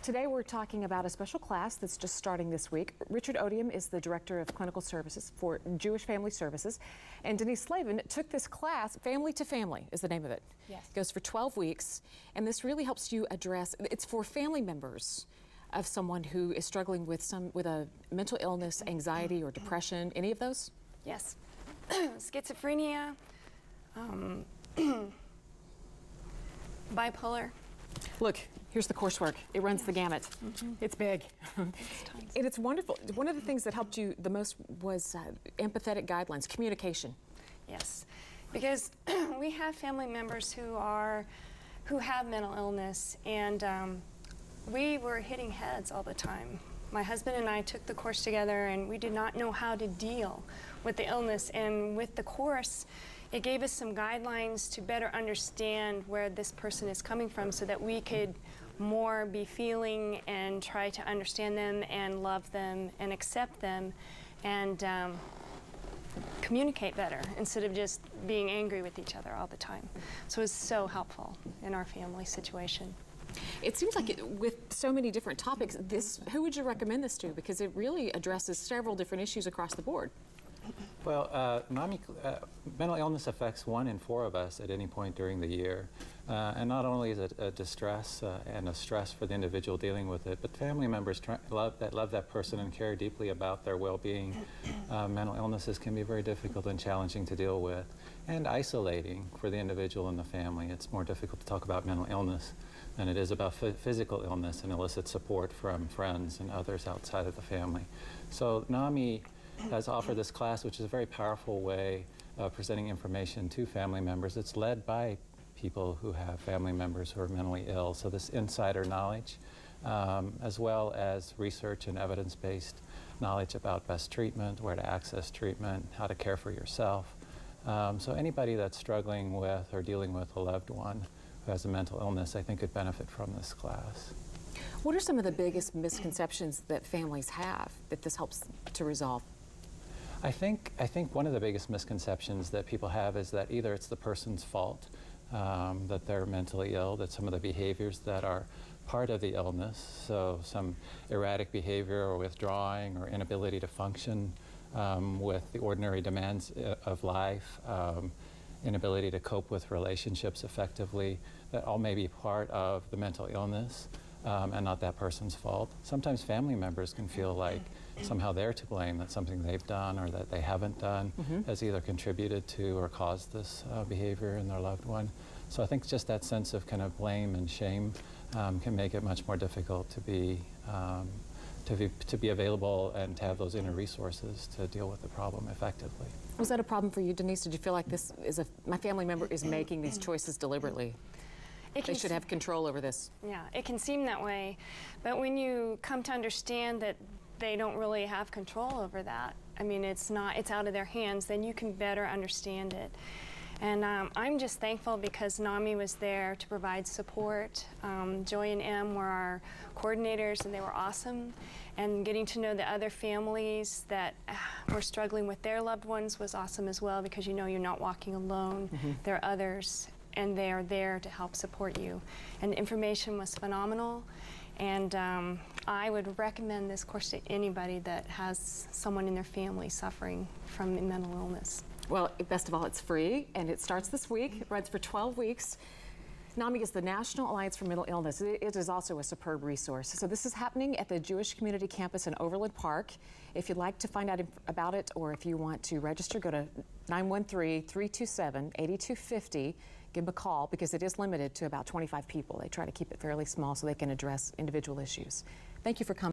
Today we're talking about a special class that's just starting this week. Richard Odium is the Director of Clinical Services for Jewish Family Services. And Denise Slavin took this class, Family to Family is the name of it. Yes. It goes for 12 weeks. And this really helps you address, it's for family members of someone who is struggling with a mental illness, anxiety, or depression. Any of those? Yes. Schizophrenia, bipolar. Look, here's the coursework. It runs the gamut. It's big. And it's wonderful. One of the things that helped you the most was empathetic guidelines, communication. Yes, because we have family members who have mental illness, and we were hitting heads all the time. My husband and I took the course together, and we did not know how to deal with the illness. And with the course, it gave us some guidelines to better understand where this person is coming from so that we could more be feeling and try to understand them and love them and accept them and communicate better instead of just being angry with each other all the time. So it's so helpful in our family situation. It seems like with so many different topics, who would you recommend this to? Because it really addresses several different issues across the board. Well, mental illness affects 1 in 4 of us at any point during the year. And not only is it a distress and a stress for the individual dealing with it, but family members love that person and care deeply about their well-being. Mental illnesses can be very difficult and challenging to deal with, and isolating for the individual and the family. It's more difficult to talk about mental illness than it is about physical illness and elicit support from friends and others outside of the family. So NAMI has offered this class, which is a very powerful way of presenting information to family members. It's led by people who have family members who are mentally ill, so this insider knowledge, as well as research and evidence-based knowledge about best treatment, where to access treatment, how to care for yourself. So anybody that's struggling with or dealing with a loved one who has a mental illness, I think could benefit from this class. What are some of the biggest misconceptions that families have that this helps to resolve? I think one of the biggest misconceptions that people have is that either it's the person's fault, that they're mentally ill, that some of the behaviors that are part of the illness, so some erratic behavior or withdrawing or inability to function with the ordinary demands of life, inability to cope with relationships effectively, that all may be part of the mental illness and not that person's fault. Sometimes family members can feel like somehow they're to blame, that something they've done or that they haven't done has either contributed to or caused this behavior in their loved one. So I think just that sense of kind of blame and shame can make it much more difficult to be available and to have those inner resources to deal with the problem effectively. Was that a problem for you, Denise? Did you feel like this is my family member is making these choices deliberately? They should have control over this. Yeah, it can seem that way, but when you come to understand that they don't really have control over that, I mean, it's out of their hands, then you can better understand it. And I'm just thankful because NAMI was there to provide support. Joy and Em were our coordinators, and they were awesome. And getting to know the other families that were struggling with their loved ones was awesome as well, because you know you're not walking alone. There are others, and they are there to help support you. And the information was phenomenal. And I would recommend this course to anybody that has someone in their family suffering from mental illness. Well, best of all, it's free, and it starts this week. It runs for 12 weeks. NAMI is the National Alliance for Mental Illness. It is also a superb resource. So this is happening at the Jewish Community Campus in Overland Park. If you'd like to find out about it, or if you want to register, go to 913-327-8250. Give them a call, because it is limited to about 25 people. They try to keep it fairly small so they can address individual issues. Thank you for coming.